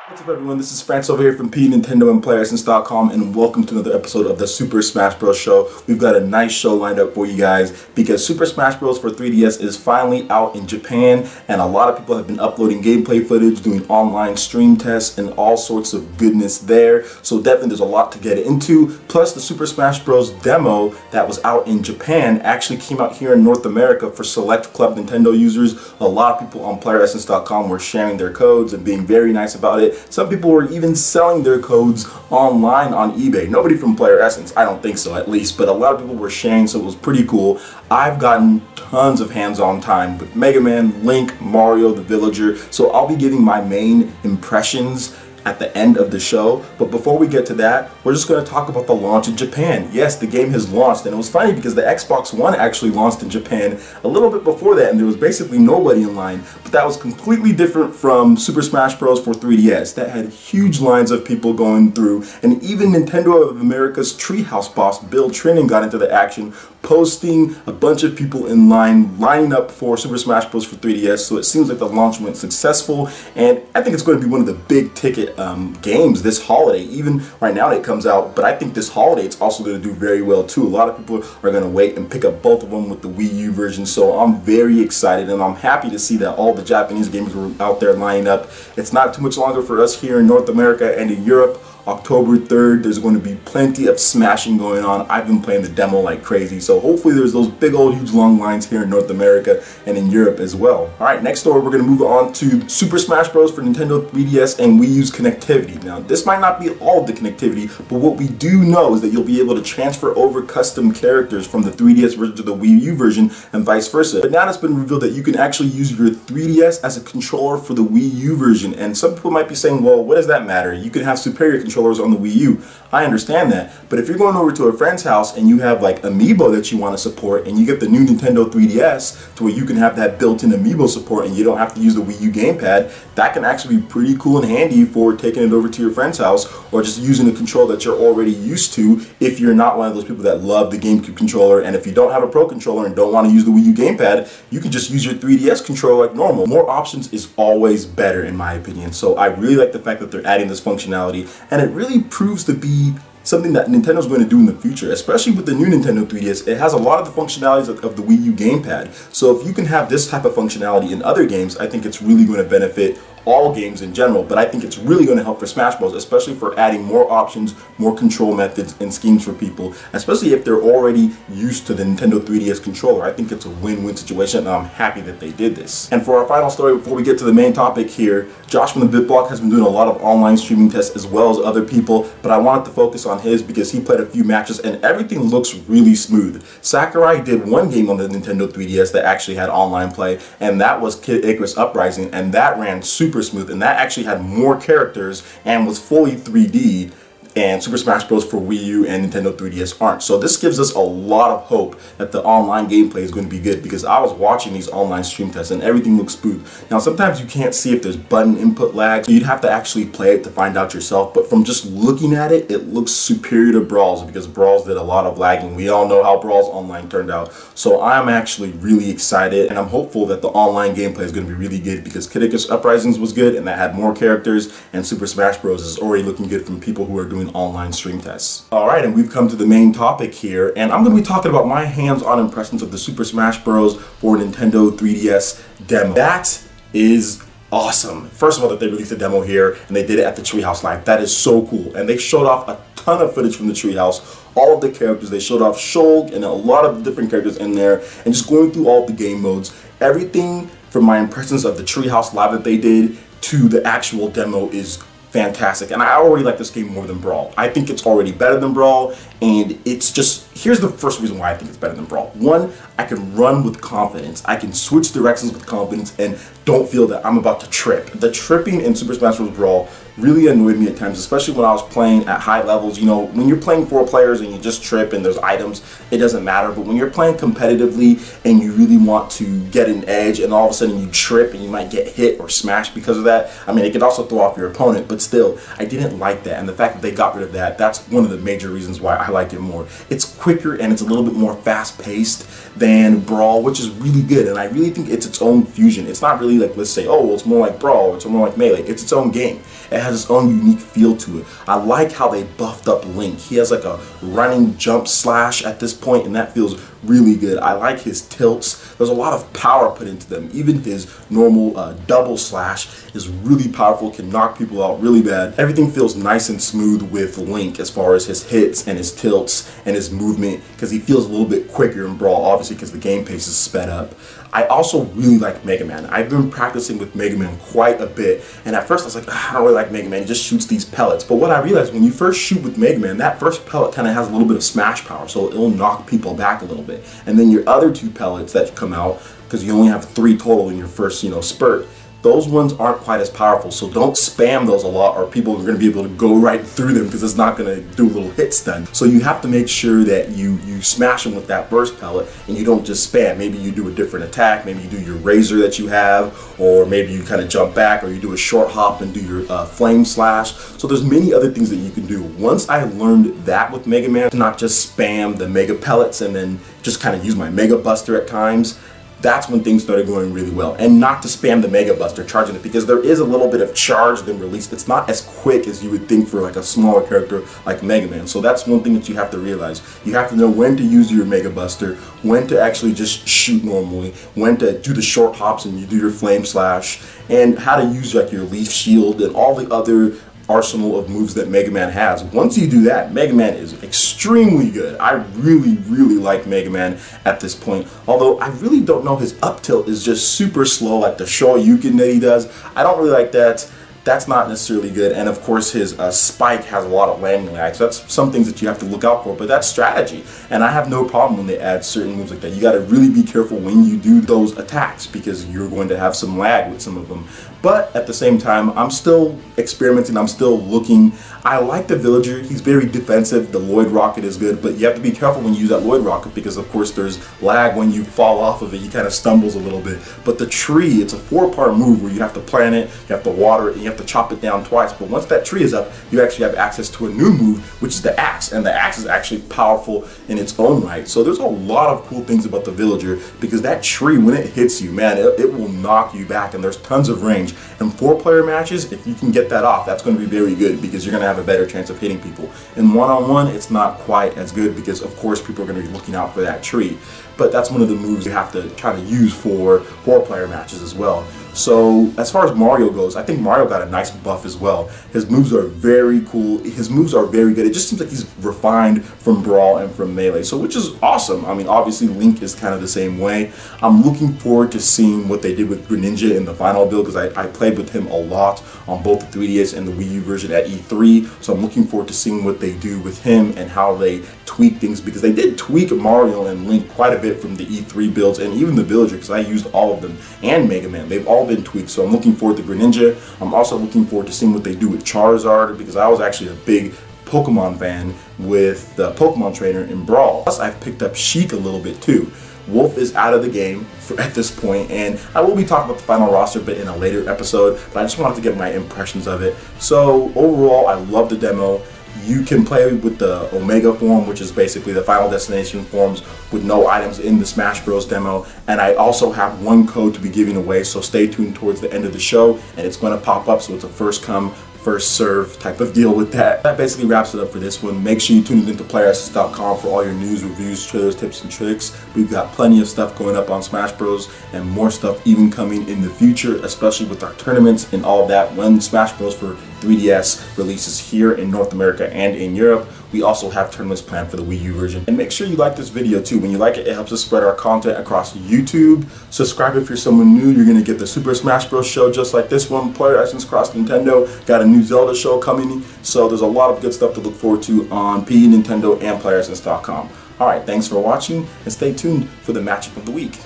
What's up everyone, this is France over here from Nintendo and PlayerEssence.com, and welcome to another episode of the Super Smash Bros. Show. We've got a nice show lined up for you guys because Super Smash Bros. For 3DS is finally out in Japan, and a lot of people have been uploading gameplay footage, doing online stream tests, and all sorts of goodness there. So definitely there's a lot to get into. Plus the Super Smash Bros. Demo that was out in Japan actually came out here in North America for select Club Nintendo users. A lot of people on PlayerEssence.com were sharing their codes and being very nice about it. Some people were even selling their codes online on eBay. Nobody from Player Essence, I don't think so at least, but a lot of people were sharing, so it was pretty cool. I've gotten tons of hands-on time with Mega Man, Link, Mario, the Villager, so I'll be giving my main impressions at the end of the show. But before we get to that, we're just going to talk about the launch in Japan. Yes, the game has launched, and it was funny because the Xbox One actually launched in Japan a little bit before that, and there was basically nobody in line. But that was completely different from Super Smash Bros. For 3DS. That had huge lines of people going through, and even Nintendo of America's Treehouse boss Bill Trinen got into the action, posting a bunch of people in line, lining up for Super Smash Bros. For 3DS. So it seems like the launch went successful, and I think it's going to be one of the big ticket games this holiday. Even right now it comes out, but I think this holiday it's also going to do very well too. A lot of people are going to wait and pick up both of them with the Wii U version, so I'm very excited, and I'm happy to see that all the Japanese games were out there lining up. It's not too much longer for us here in North America and in Europe. October 3rd, there's going to be plenty of smashing going on. I've been playing the demo like crazy, so hopefully there's those big old huge long lines here in North America and in Europe as well. Alright, next door we're going to move on to Super Smash Bros. For Nintendo 3DS and Wii U's connectivity. Now this might not be all of the connectivity, but what we do know is that you'll be able to transfer over custom characters from the 3DS version to the Wii U version and vice versa. But now it's been revealed that you can actually use your 3DS as a controller for the Wii U version, and some people might be saying, well, what does that matter? You can have superior controllers on the Wii U. I understand that, but if you're going over to a friend's house and you have like Amiibo that you want to support, and you get the new Nintendo 3DS to where you can have that built-in Amiibo support and you don't have to use the Wii U gamepad, that can actually be pretty cool and handy for taking it over to your friend's house, or just using a control that you're already used to if you're not one of those people that love the GameCube controller. And if you don't have a Pro controller and don't want to use the Wii U gamepad, you can just use your 3DS controller like normal. More options is always better in my opinion, so I really like the fact that they're adding this functionality, and it really proves to be something that Nintendo's going to do in the future, especially with the new Nintendo 3DS. It has a lot of the functionalities of the Wii U gamepad. So if you can have this type of functionality in other games, I think it's really going to benefit all games in general, but I think it's really going to help for Smash Bros, especially for adding more options, more control methods and schemes for people, especially if they're already used to the Nintendo 3DS controller. I think it's a win-win situation, and I'm happy that they did this. And for our final story before we get to the main topic here, Josh from the BitBlock has been doing a lot of online streaming tests as well as other people, but I wanted to focus on his because he played a few matches and everything looks really smooth. Sakurai did one game on the Nintendo 3DS that actually had online play, and that was Kid Icarus Uprising, and that ran super smooth, and that actually had more characters and was fully 3D, and Super Smash Bros. For Wii U and Nintendo 3DS aren't. So this gives us a lot of hope that the online gameplay is going to be good, because I was watching these online stream tests and everything looks smooth. Now sometimes you can't see if there's button input lag, so you'd have to actually play it to find out yourself, but from just looking at it, it looks superior to Brawls, because Brawls did a lot of lagging. We all know how Brawls online turned out. So I'm actually really excited, and I'm hopeful that the online gameplay is going to be really good, because Kid Icarus Uprisings was good and that had more characters, and Super Smash Bros. Is already looking good from people who are doing online stream tests. Alright, and we've come to the main topic here, and I'm going to be talking about my hands-on impressions of the Super Smash Bros. For Nintendo 3DS demo. That is awesome. First of all, that they released a demo here and they did it at the Treehouse Live. That is so cool, and they showed off a ton of footage from the Treehouse. All of the characters, they showed off Shulk and a lot of different characters in there, and just going through all of the game modes. Everything from my impressions of the Treehouse Live that they did to the actual demo is fantastic, and I already like this game more than Brawl. I think it's already better than Brawl, and it's just, here's the first reason why I think it's better than Brawl. One, I can run with confidence. I can switch directions with confidence and don't feel that I'm about to trip. The tripping in Super Smash Bros. Brawl really annoyed me at times, especially when I was playing at high levels. You know, when you're playing 4 players and you just trip and there's items, it doesn't matter. But when you're playing competitively and you really want to get an edge and all of a sudden you trip and you might get hit or smashed because of that, I mean, it can also throw off your opponent, but still, I didn't like that. And the fact that they got rid of that, that's one of the major reasons why I like it more. It's quicker and it's a little bit more fast-paced than Brawl, which is really good. And I really think it's its own fusion. It's not really like, let's say, oh, well, it's more like Brawl, or it's more like Melee. It's its own game. It has its own unique feel to it. I like how they buffed up Link. He has like a running jump slash at this point, and that feels really good. I like his tilts. There's a lot of power put into them. Even his normal double slash is really powerful, can knock people out really bad. Everything feels nice and smooth with Link as far as his hits and his tilts and his movement, because he feels a little bit quicker in Brawl, obviously because the game pace is sped up. I also really like Mega Man. I've been practicing with Mega Man quite a bit, and at first I was like, I don't really like Mega Man, he just shoots these pellets. But what I realized, when you first shoot with Mega Man, that first pellet kind of has a little bit of smash power, so it'll knock people back a little bit. And then your other two pellets that come out, because you only have 3 total in your first, spurt, those ones aren't quite as powerful, so don't spam those a lot or people are going to be able to go right through them because it's not going to do a little hit stun. So you have to make sure that you smash them with that burst pellet and you don't just spam. Maybe you do a different attack, maybe you do your razor that you have, or maybe you kind of jump back, or you do a short hop and do your flame slash. So there's many other things that you can do. Once I learned that with Mega Man, to not just spam the Mega Pellets and then just kind of use my Mega Buster at times, that's when things started going really well. And not to spam the Mega Buster, charging it, because there is a little bit of charge then release. It's not as quick as you would think for like a smaller character like Mega Man. So that's one thing that you have to realize. You have to know when to use your Mega Buster, when to actually just shoot normally, when to do the short hops and you do your flame slash, and how to use like your leaf shield and all the other arsenal of moves that Mega Man has. Once you do that, Mega Man is extremely good. I really, really like Mega Man at this point. Although I really don't know, his up tilt is just super slow, like the Shoryuken that he does. I don't really like that. That's not necessarily good. And of course his spike has a lot of landing lag, so that's some things that you have to look out for, but that's strategy. And I have no problem when they add certain moves like that. You got to really be careful when you do those attacks because you're going to have some lag with some of them. But at the same time, I'm still experimenting, I'm still looking. I like the villager, he's very defensive. The Lloyd Rocket is good, but you have to be careful when you use that Lloyd Rocket because of course there's lag when you fall off of it, he kind of stumbles a little bit. But the tree, it's a 4-part move where you have to plant it, you have to water it, and you have to chop it down twice. But once that tree is up, you actually have access to a new move, which is the axe. And the axe is actually powerful in its own right. So there's a lot of cool things about the villager because that tree, when it hits you, man, it will knock you back, and there's tons of range. And 4-player matches, if you can get that off, that's going to be very good because you're going to have a better chance of hitting people. In one-on-one, it's not quite as good because of course people are going to be looking out for that tree. But that's one of the moves you have to try to use for 4-player matches as well. So as far as Mario goes, I think Mario got a nice buff as well. His moves are very cool. His moves are very good. It just seems like he's refined from Brawl and from Melee, so which is awesome. I mean, obviously Link is kind of the same way. I'm looking forward to seeing what they did with Greninja in the final build because I played with him a lot on both the 3DS and the Wii U version at E3. So I'm looking forward to seeing what they do with him and how they tweak things, because they did tweak Mario and Link quite a bit from the E3 builds and even the Villager, because I used all of them, and Mega Man. They've all been tweaked, so I'm looking forward to Greninja. I'm also looking forward to seeing what they do with Charizard, because I was actually a big Pokemon fan with the Pokemon trainer in Brawl. Plus, I've picked up Sheik a little bit too. Wolf is out of the game at this point, and I will be talking about the final roster bit in a later episode, but I just wanted to get my impressions of it. So overall, I love the demo. You can play with the Omega form, which is basically the Final Destination forms with no items in the Smash Bros. Demo. And I also have one code to be giving away, so stay tuned towards the end of the show, and it's going to pop up, so it's a first come, first serve type of deal with that. That basically wraps it up for this one. Make sure you tune into PlayerAssist.com for all your news, reviews, trailers, tips, and tricks. We've got plenty of stuff going up on Smash Bros. And more stuff even coming in the future, especially with our tournaments and all of that when Smash Bros. For 3DS releases here in North America and in Europe. We also have tournaments planned for the Wii U version. And make sure you like this video too. When you like it, it helps us spread our content across YouTube. Subscribe if you're someone new. You're going to get the Super Smash Bros. Show just like this one. Player Essence Cross Nintendo. Got a new Zelda show coming. So there's a lot of good stuff to look forward to on PE Nintendo and PlayerAssist.com. Alright, thanks for watching, and stay tuned for the matchup of the week.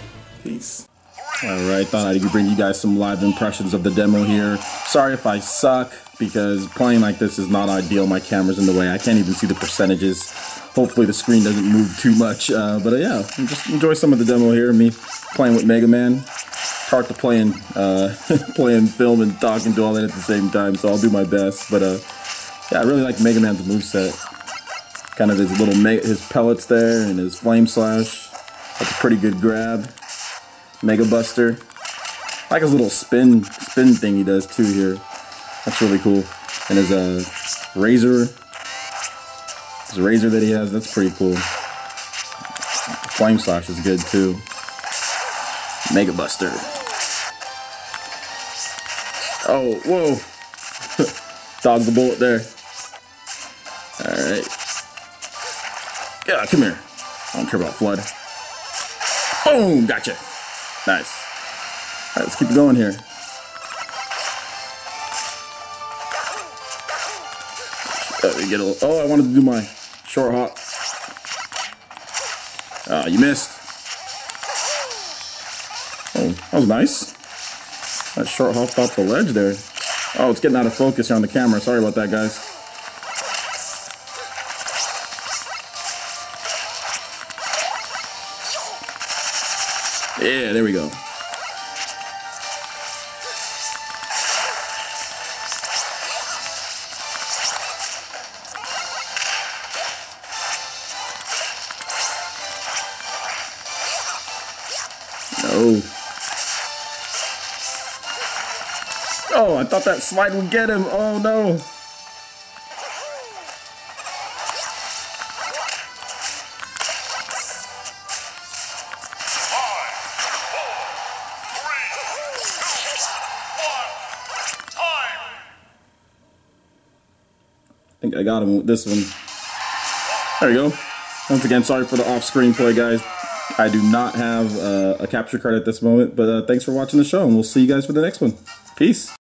Peace. Alright, thought I'd bring you guys some live impressions of the demo here. Sorry if I suck, because playing like this is not ideal. My camera's in the way. I can't even see the percentages. Hopefully the screen doesn't move too much. But yeah, just enjoy some of the demo here. Me playing with Mega Man. It's hard to play and playing film and talking to all that at the same time, so I'll do my best. But yeah, I really like Mega Man's moveset. Kind of his little his pellets there and his flame slash. That's a pretty good grab. Mega Buster. I like his little spin thing he does too here. That's really cool. And his razor that he has, that's pretty cool. Flame slash is good too. Mega Buster. Oh, whoa. Dodged the bullet there. Alright. Yeah, come here. I don't care about Flood. Boom! Gotcha. Nice. Alright, let's keep it going here. Oh, I wanted to do my short hop. You missed. Oh, that was nice. That short hop off the ledge there. Oh, it's getting out of focus here on the camera. Sorry about that, guys. Yeah, there we go. No. Oh, I thought that slide would get him. Oh no. I think I got him with this one. There you go. Once again, sorry for the off-screen play, guys. I do not have a capture card at this moment, but thanks for watching the show, and we'll see you guys for the next one. Peace.